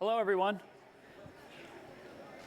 Hello, everyone.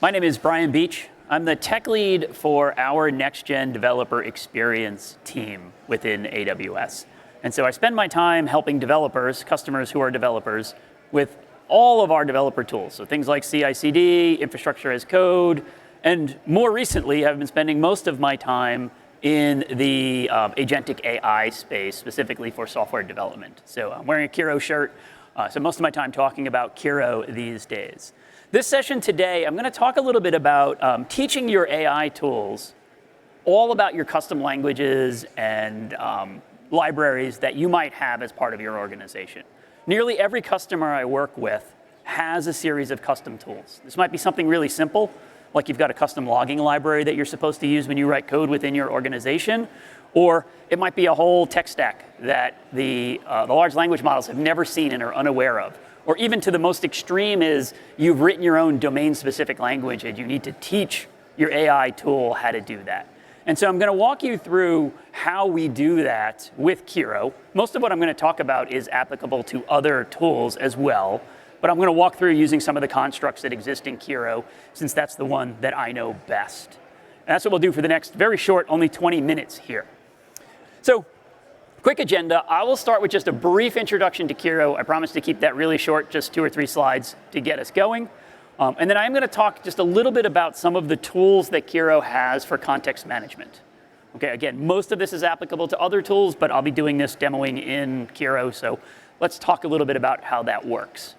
My name is Brian Beach. I'm the tech lead for our next-gen developer experience team within AWS. And so I spend my time helping developers, customers who are developers, with all of our developer tools. So things like CI/CD, infrastructure as code, and more recently, I've been spending most of my time in the Agentic AI space, specifically for software development. So I'm wearing a Kiro shirt, so most of my time talking about Kiro these days. This session today, I'm going to talk a little bit about teaching your AI tools all about your custom languages and libraries that you might have as part of your organization. Nearly every customer I work with has a series of custom tools. This might be something really simple, like you've got a custom logging library that you're supposed to use when you write code within your organization, or it might be a whole tech stack that the large language models have never seen and are unaware of. Or even to the most extreme is you've written your own domain-specific language and you need to teach your AI tool how to do that. And so I'm going to walk you through how we do that with Kiro. Most of what I'm going to talk about is applicable to other tools as well, but I'm going to walk through using some of the constructs that exist in Kiro, since that's the one that I know best. And that's what we'll do for the next very short, only 20 minutes here. So, quick agenda. I will start with just a brief introduction to Kiro. I promise to keep that really short, just 2 or 3 slides to get us going. And then I'm going to talk just a little bit about some of the tools that Kiro has for context management. Okay, again, most of this is applicable to other tools, but I'll be doing this demoing in Kiro, so let's talk a little bit about how that works.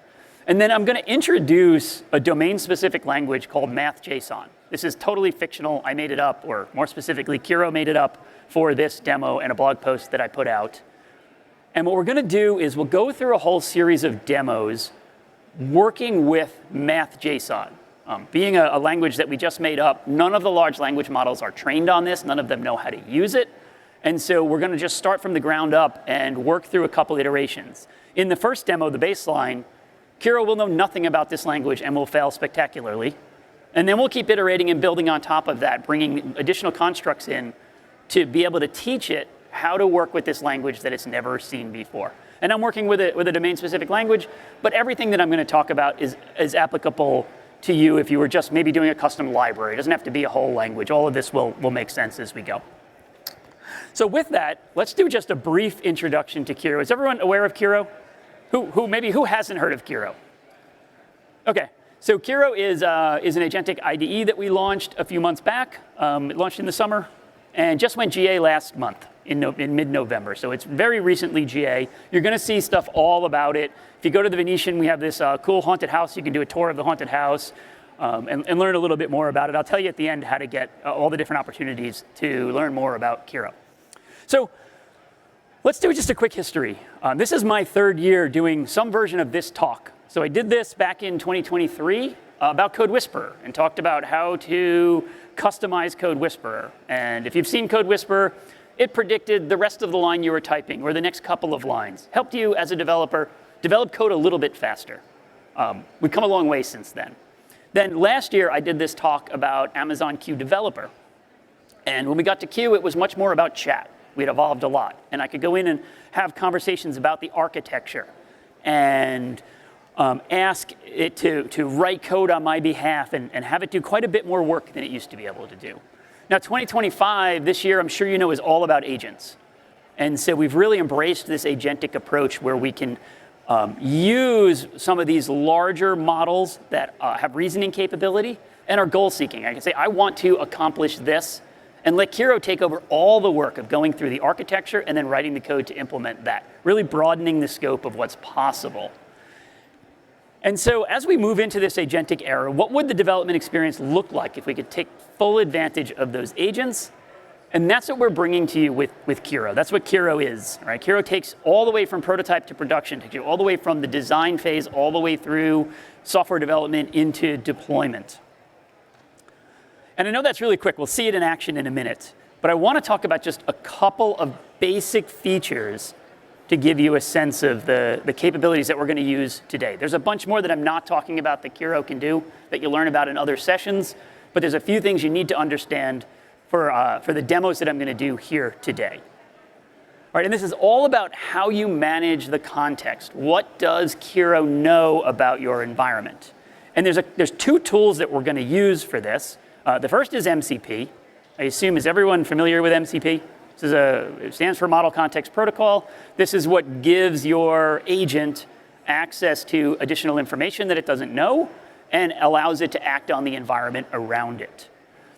And then I'm going to introduce a domain-specific language called MathJSON. This is totally fictional. I made it up, or more specifically, Kiro made it up for this demo and a blog post that I put out. And what we're going to do is we'll go through a whole series of demos working with MathJSON. Being a language that we just made up, none of the large language models are trained on this. None of them know how to use it. And so we're going to just start from the ground up and work through a couple iterations. In the first demo, the baseline, Kiro will know nothing about this language and will fail spectacularly. And then we'll keep iterating and building on top of that, bringing additional constructs in to be able to teach it how to work with this language that it's never seen before. And I'm working with a domain-specific language, but everything that I'm going to talk about is applicable to you if you were just maybe doing a custom library. It doesn't have to be a whole language. All of this will make sense as we go. So with that, let's do just a brief introduction to Kiro. Is everyone aware of Kiro? Who hasn't heard of Kiro? Okay, so Kiro is an Agentic IDE that we launched a few months back. It launched in the summer and just went GA last month in mid-November. So it's very recently GA. You're going to see stuff all about it. If you go to the Venetian, we have this cool haunted house. You can do a tour of the haunted house and learn a little bit more about it. I'll tell you at the end how to get all the different opportunities to learn more about Kiro. So let's do just a quick history. This is my 3rd year doing some version of this talk. So I did this back in 2023 about Code Whisperer and talked about how to customize Code Whisperer. And if you've seen Code Whisperer, it predicted the rest of the line you were typing or the next couple of lines. Helped you as a developer develop code a little bit faster. We've come a long way since then. Then last year, I did this talk about Amazon Q Developer. And when we got to Q, it was much more about chat. We'd evolved a lot. And I could go in and have conversations about the architecture and ask it to write code on my behalf and have it do quite a bit more work than it used to be able to do. Now, 2025, this year, I'm sure you know, is all about agents. And so we've really embraced this agentic approach where we can use some of these larger models that have reasoning capability and are goal-seeking. I can say, I want to accomplish this, and let Kiro take over all the work of going through the architecture and then writing the code to implement that, really broadening the scope of what's possible. And so as we move into this agentic era, what would the development experience look like if we could take full advantage of those agents? And that's what we're bringing to you with Kiro. That's what Kiro is. Right? Kiro takes all the way from prototype to production, takes you all the way from the design phase all the way through software development into deployment. And I know that's really quick. We'll see it in action in a minute. But I want to talk about just a couple of basic features to give you a sense of the capabilities that we're going to use today. There's a bunch more that I'm not talking about that Kiro can do that you'll learn about in other sessions, but there's a few things you need to understand for the demos that I'm going to do here today. Right, and this is all about how you manage the context. What does Kiro know about your environment? And there's two tools that we're going to use for this. The first is MCP. I assume, is everyone familiar with MCP? It stands for Model Context Protocol. This is what gives your agent access to additional information that it doesn't know and allows it to act on the environment around it.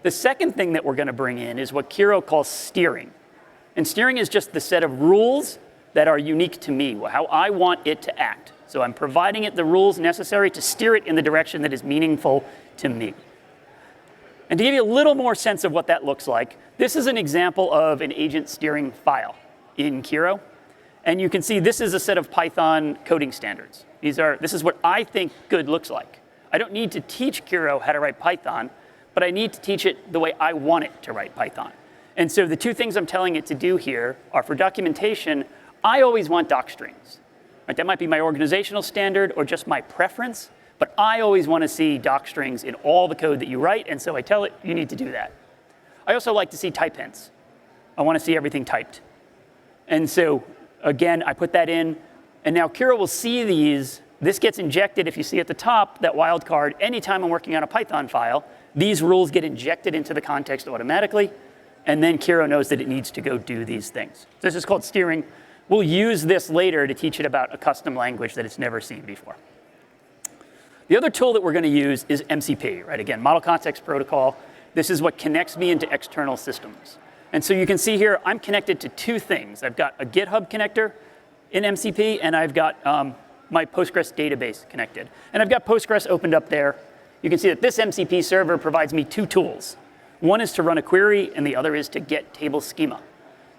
The second thing that we're going to bring in is what Kiro calls steering. And steering is just the set of rules that are unique to me, how I want it to act. So I'm providing it the rules necessary to steer it in the direction that is meaningful to me. And to give you a little more sense of what that looks like, this is an example of an agent steering file in Kiro. And you can see this is a set of Python coding standards. This is what I think good looks like. I don't need to teach Kiro how to write Python, but I need to teach it the way I want it to write Python. And so the two things I'm telling it to do here are, for documentation, I always want doc strings. Right? That might be my organizational standard or just my preference, but I always want to see doc strings in all the code that you write, and so I tell it, you need to do that. I also like to see type hints. I want to see everything typed. And so, again, I put that in, and now Kiro will see these. This gets injected, if you see at the top, that wildcard, anytime I'm working on a Python file, these rules get injected into the context automatically, and then Kiro knows that it needs to go do these things. This is called steering. We'll use this later to teach it about a custom language that it's never seen before. The other tool that we're going to use is MCP, right? Again, Model Context Protocol. This is what connects me into external systems. And so you can see here, I'm connected to two things. I've got a GitHub connector in MCP, and I've got my Postgres database connected. And I've got Postgres opened up there. You can see that this MCP server provides me two tools. One is to run a query, and the other is to get table schema.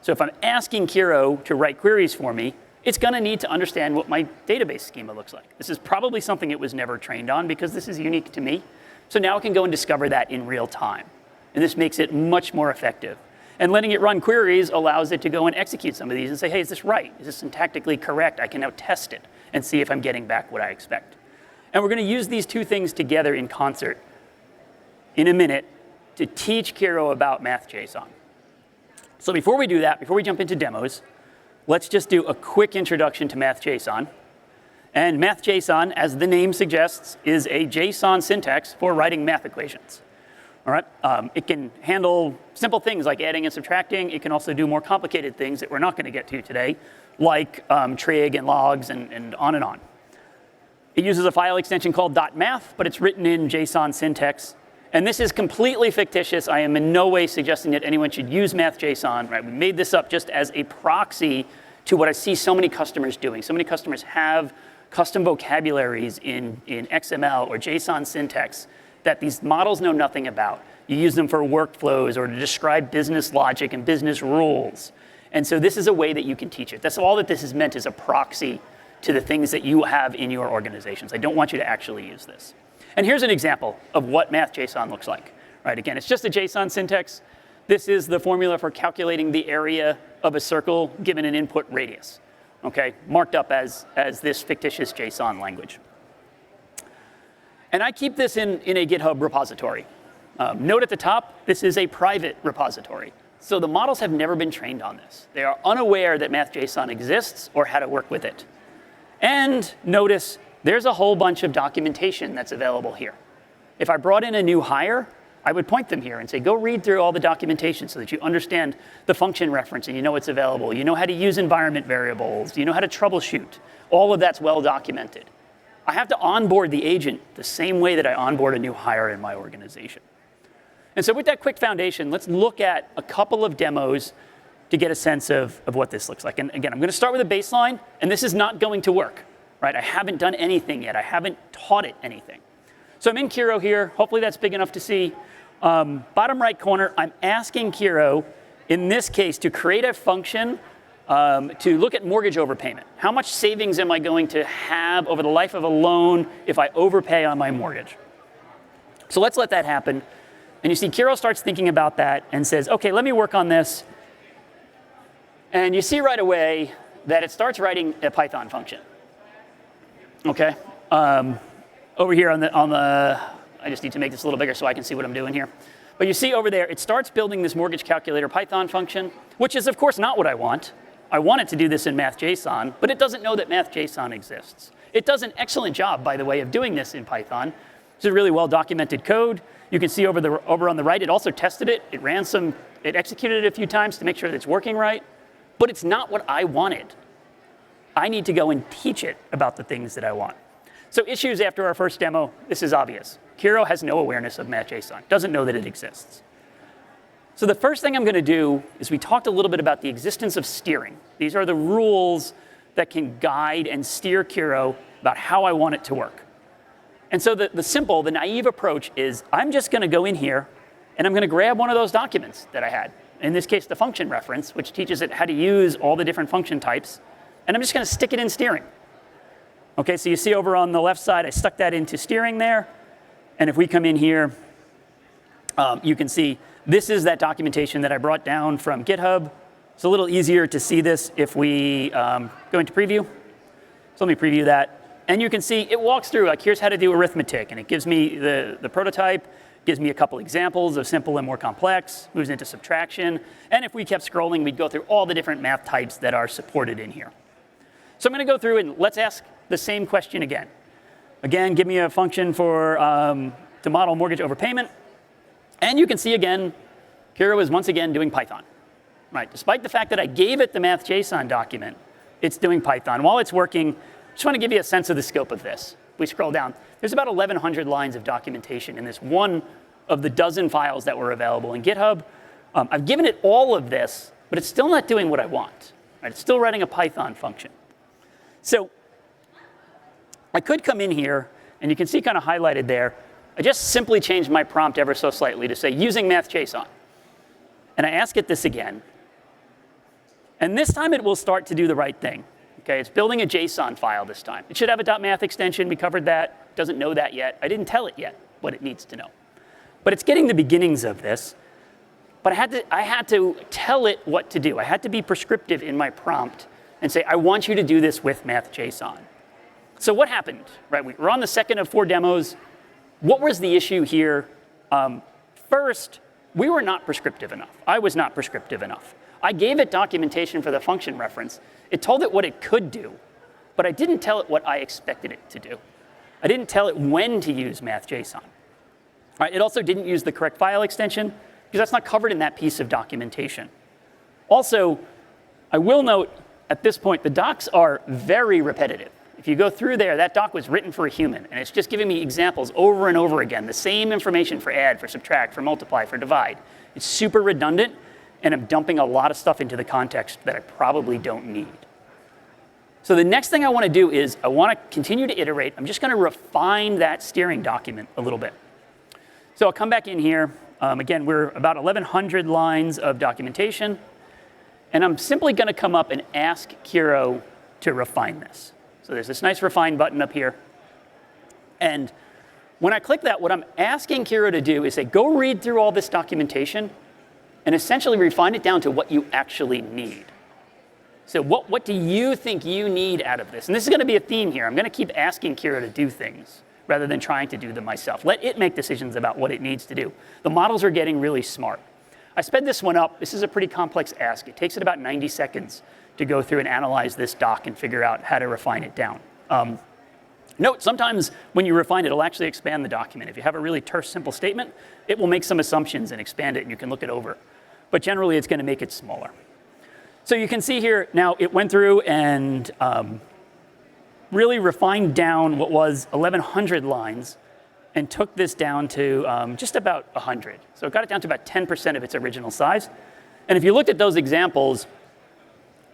So if I'm asking Kiro to write queries for me, it's going to need to understand what my database schema looks like. This is probably something it was never trained on because this is unique to me. So now it can go and discover that in real time. And this makes it much more effective. And letting it run queries allows it to go and execute some of these and say, hey, is this right? Is this syntactically correct? I can now test it and see if I'm getting back what I expect. And we're going to use these two things together in concert in a minute to teach Kiro about MathJSON. So before we do that, before we jump into demos, let's just do a quick introduction to MathJSON. And MathJSON, as the name suggests, is a JSON syntax for writing math equations. All right? It can handle simple things like adding and subtracting. It can also do more complicated things that we're not going to get to today, like trig and logs and on and on. It uses a file extension called .math, but it's written in JSON syntax. And this is completely fictitious. I am in no way suggesting that anyone should use MathJSON. Right? We made this up just as a proxy to what I see so many customers doing. So many customers have custom vocabularies in XML or JSON syntax that these models know nothing about. You use them for workflows or to describe business logic and business rules. And so this is a way that you can teach it. That's all that this is meant, as a proxy to the things that you have in your organizations. I don't want you to actually use this. And here's an example of what MathJSON looks like. Right, again, it's just a JSON syntax. This is the formula for calculating the area of a circle given an input radius, okay, marked up as this fictitious JSON language. And I keep this in a GitHub repository. Note at the top, this is a private repository. So the models have never been trained on this. They are unaware that MathJSON exists or how to work with it. And notice, there's a whole bunch of documentation that's available here. If I brought in a new hire, I would point them here and say, go read through all the documentation so that you understand the function reference and you know it's available. You know how to use environment variables. You know how to troubleshoot. All of that's well documented. I have to onboard the agent the same way that I onboard a new hire in my organization. And so with that quick foundation, let's look at a couple of demos to get a sense of what this looks like. And again, I'm going to start with a baseline, and this is not going to work. Right? I haven't done anything yet. I haven't taught it anything. So I'm in Kiro here. Hopefully that's big enough to see. Bottom right corner, I'm asking Kiro, in this case, to create a function to look at mortgage overpayment. How much savings am I going to have over the life of a loan if I overpay on my mortgage? So let's let that happen. And you see Kiro starts thinking about that and says, OK, let me work on this. And you see right away that it starts writing a Python function. Okay, over here on the, I just need to make this a little bigger so I can see what I'm doing here. But you see over there, it starts building this mortgage calculator Python function, which is of course not what I want. I want it to do this in MathJSON, but it doesn't know that MathJSON exists. It does an excellent job, by the way, of doing this in Python. It's a really well-documented code. You can see over on the right, it also tested it. It executed it a few times to make sure that it's working right. But it's not what I wanted. I need to go and teach it about the things that I want. So issues after our first demo, this is obvious. Kiro has no awareness of MathJSON, doesn't know that it exists. So the first thing I'm going to do is we talked a little bit about the existence of steering. These are the rules that can guide and steer Kiro about how I want it to work. And so the naive approach is I'm just going to go in here and I'm going to grab one of those documents that I had. In this case, the function reference, which teaches it how to use all the different function types. And I'm just going to stick it in steering. OK, so you see over on the left side, I stuck that into steering there. And if we come in here, you can see this is that documentation that I brought down from GitHub. It's a little easier to see this if we go into preview. So let me preview that. And you can see it walks through, like here's how to do arithmetic. And it gives me the prototype, gives me a couple examples of simple and more complex, moves into subtraction. And if we kept scrolling, we'd go through all the different math types that are supported in here. So I'm going to go through and let's ask the same question again. Again, give me a function to model mortgage overpayment. And you can see again, Kiro is once again doing Python. Right? Despite the fact that I gave it the MathJSON document, it's doing Python. While it's working, I just want to give you a sense of the scope of this. We scroll down. There's about 1,100 lines of documentation in this one of the dozen files that were available in GitHub. I've given it all of this, but it's still not doing what I want. Right? It's still writing a Python function. So I could come in here, and you can see kind of highlighted there. I just simply changed my prompt ever so slightly to say using MathJSON. And I ask it this again. And this time it will start to do the right thing. Okay, it's building a JSON file this time. It should have a .math extension. We covered that. It doesn't know that yet. I didn't tell it yet what it needs to know. But it's getting the beginnings of this. But I had to tell it what to do. I had to be prescriptive in my prompt and say, I want you to do this with MathJSON. So what happened? Right, we're on the second of 4 demos. What was the issue here? First, we were not prescriptive enough. I was not prescriptive enough. I gave it documentation for the function reference. It told it what it could do, but I didn't tell it what I expected it to do. I didn't tell it when to use MathJSON. Right, it also didn't use the correct file extension, because that's not covered in that piece of documentation. Also, I will note, at this point, the docs are very repetitive. If you go through there, that doc was written for a human, and it's just giving me examples over and over again, the same information for add, for subtract, for multiply, for divide. It's super redundant, and I'm dumping a lot of stuff into the context that I probably don't need. So the next thing I want to do is I want to continue to iterate. I'm just going to refine that steering document a little bit. So I'll come back in here. Again, we're about 1,100 lines of documentation. And I'm simply going to come up and ask Kiro to refine this. So there's this nice refine button up here. And when I click that, what I'm asking Kiro to do is say, go read through all this documentation and essentially refine it down to what you actually need. So what do you think you need out of this? And this is going to be a theme here. I'm going to keep asking Kiro to do things rather than trying to do them myself. Let it make decisions about what it needs to do. The models are getting really smart. I sped this one up. This is a pretty complex ask. It takes it about 90 seconds to go through and analyze this doc and figure out how to refine it down. Note, sometimes when you refine it, it'll actually expand the document. If you have a really terse, simple statement, it will make some assumptions and expand it, and you can look it over. But generally, it's going to make it smaller. So you can see here, now it went through and really refined down what was 1,100 lines and took this down to just about 100. So it got it down to about 10% of its original size. And if you looked at those examples,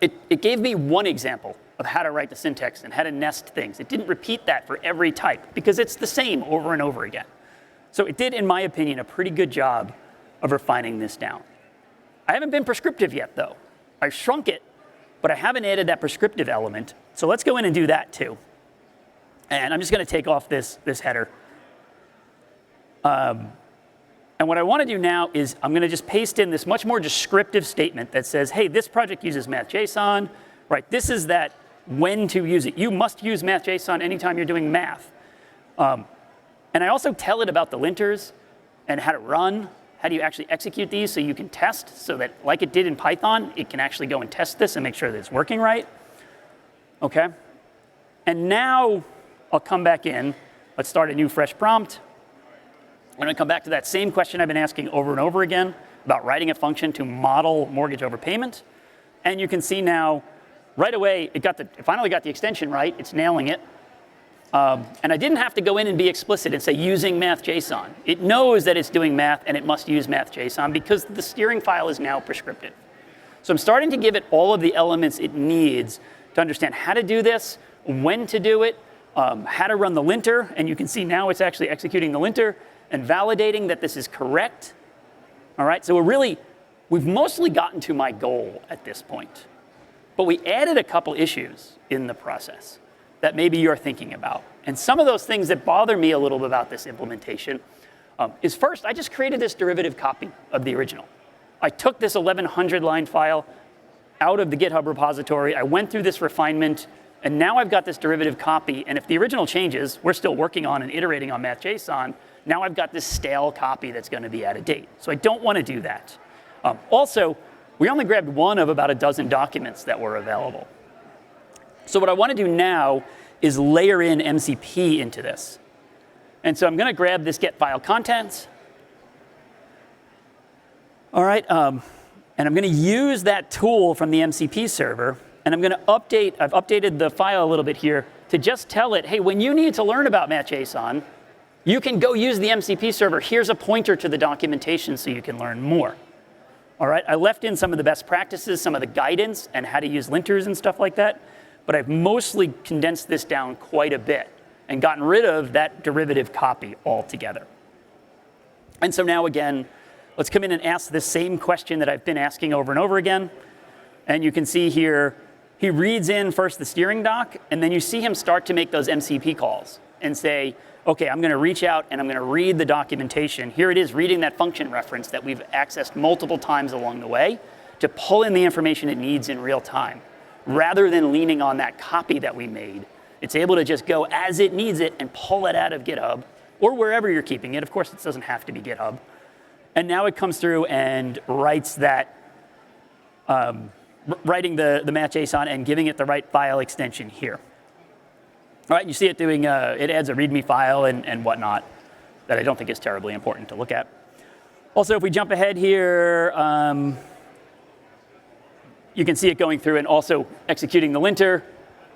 it gave me one example of how to write the syntax and how to nest things. It didn't repeat that for every type because it's the same over and over again. So it did, in my opinion, a pretty good job of refining this down. I haven't been prescriptive yet, though. I shrunk it, but I haven't added that prescriptive element. So let's go in and do that, too. And I'm just going to take off this header. And what I want to do now is I'm going to just paste in this much more descriptive statement that says, hey, this project uses MathJSON. Right, this is that when to use it. You must use MathJSON anytime you're doing math. And I also tell it about the linters and how to run, How do you actually execute these so you can test so that, like it did in Python, it can actually go and test this and make sure that it's working right? Okay. And now I'll come back in. Let's start a new fresh prompt. I'm going to come back to that same question I've been asking over and over again about writing a function to model mortgage overpayment. And you can see now, right away, it finally got the extension right. It's nailing it. And I didn't have to go in and be explicit and say using MathJSON. It knows that it's doing math and it must use MathJSON because the steering file is now prescriptive. So I'm starting to give it all of the elements it needs to understand how to do this, when to do it, how to run the linter. And you can see now it's actually executing the linter and validating that this is correct. All right, so we've mostly gotten to my goal at this point. But we added a couple issues in the process that maybe you're thinking about. And some of those things that bother me a little bit about this implementation is first, I just created this derivative copy of the original. I took this 1100-line file out of the GitHub repository. I went through this refinement, and now I've got this derivative copy. And if the original changes, we're still working on and iterating on MathJSON, now I've got this stale copy that's going to be out of date. So I don't want to do that. Also, we only grabbed one of about a dozen documents that were available. So what I want to do now is layer in MCP into this. And so I'm going to grab this get file contents. All right, and I'm going to use that tool from the MCP server, and I'm going to I've updated the file a little bit here to just tell it, hey, when you need to learn about MathJSON, you can go use the MCP server. Here's a pointer to the documentation so you can learn more. All right, I left in some of the best practices, some of the guidance, and how to use linters and stuff like that. But I've mostly condensed this down quite a bit and gotten rid of that derivative copy altogether. And so now again, let's come in and ask this same question that I've been asking over and over again. And you can see here, he reads in first the steering doc, and then you see him start to make those MCP calls and say, okay, I'm going to reach out and I'm going to read the documentation. Here it is reading that function reference that we've accessed multiple times along the way to pull in the information it needs in real time. Rather than leaning on that copy that we made, it's able to just go as it needs it and pull it out of GitHub or wherever you're keeping it. Of course, it doesn't have to be GitHub. And now it comes through and writes that, writing the MathJSON and giving it the right file extension here. All right, you see it doing, it adds a README file and whatnot that I don't think is terribly important to look at. Also, if we jump ahead here, you can see it going through and also executing the linter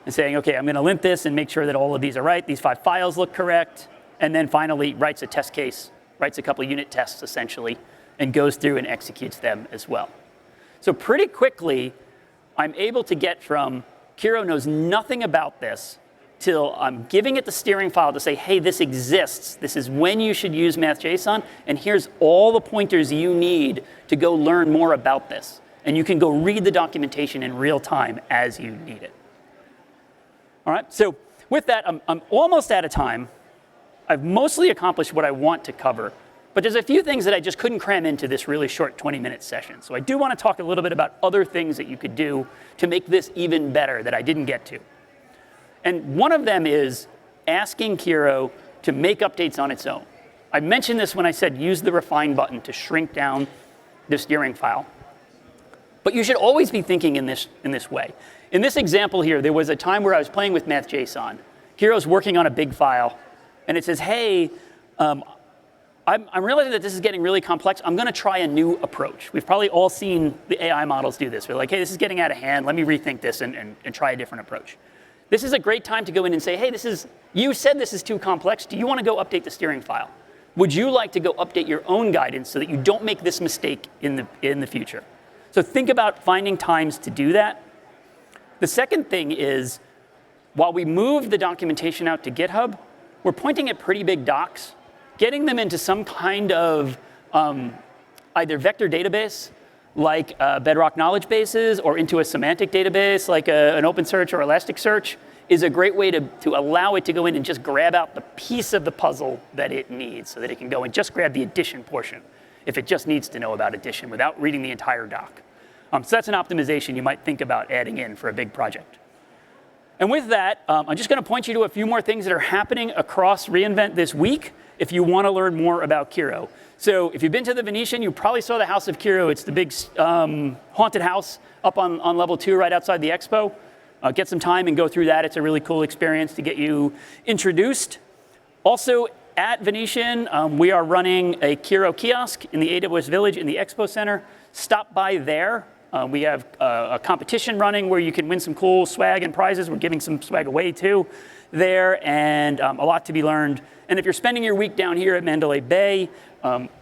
and saying, okay, I'm going to lint this and make sure that all of these are right. These 5 files look correct. And then finally writes a test case, writes a couple unit tests essentially, and goes through and executes them as well. So pretty quickly, I'm able to get from Kiro knows nothing about this till I'm giving it the steering file to say, hey, this exists. This is when you should use MathJSON. And here's all the pointers you need to go learn more about this. And you can go read the documentation in real time as you need it. All right, so with that, I'm almost out of time. I've mostly accomplished what I want to cover. But there's a few things that I just couldn't cram into this really short 20-minute session. So I do want to talk a little bit about other things that you could do to make this even better that I didn't get to. And one of them is asking Kiro to make updates on its own. I mentioned this when I said use the refine button to shrink down the steering file. But you should always be thinking in this way. In this example here, there was a time where I was playing with MathJSON. Kiro's working on a big file, and it says, hey, I'm realizing that this is getting really complex. I'm going to try a new approach. We've probably all seen the AI models do this. We're like, hey, this is getting out of hand. Let me rethink this and try a different approach. This is a great time to go in and say, hey, you said this is too complex. Do you want to go update the steering file? Would you like to go update your own guidance so that you don't make this mistake in the future? So think about finding times to do that. The second thing is, while we moved the documentation out to GitHub, we're pointing at pretty big docs, getting them into some kind of either vector database, like Bedrock knowledge bases, or into a semantic database, like an OpenSearch or Elasticsearch, is a great way to allow it to go in and just grab out the piece of the puzzle that it needs so that it can go and just grab the addition portion if it just needs to know about addition without reading the entire doc. So that's an optimization you might think about adding in for a big project. And with that, I'm just going to point you to a few more things that are happening across reInvent this week. if you want to learn more about Kiro. So if you've been to the Venetian, you probably saw the House of Kiro. It's the big haunted house up on level 2 right outside the expo. Get some time and go through that. It's a really cool experience to get you introduced. Also at Venetian, we are running a Kiro kiosk in the AWS Village in the Expo Center. Stop by there. We have a competition running where you can win some cool swag and prizes. We're giving some swag away too there, and a lot to be learned. And if you're spending your week down here at Mandalay Bay,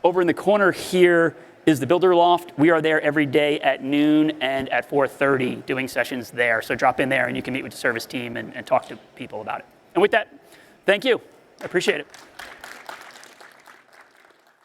over in the corner here is the Builder Loft. We are there every day at noon and at 4:30 doing sessions there. So drop in there and you can meet with the service team and talk to people about it. And with that, thank you. I appreciate it.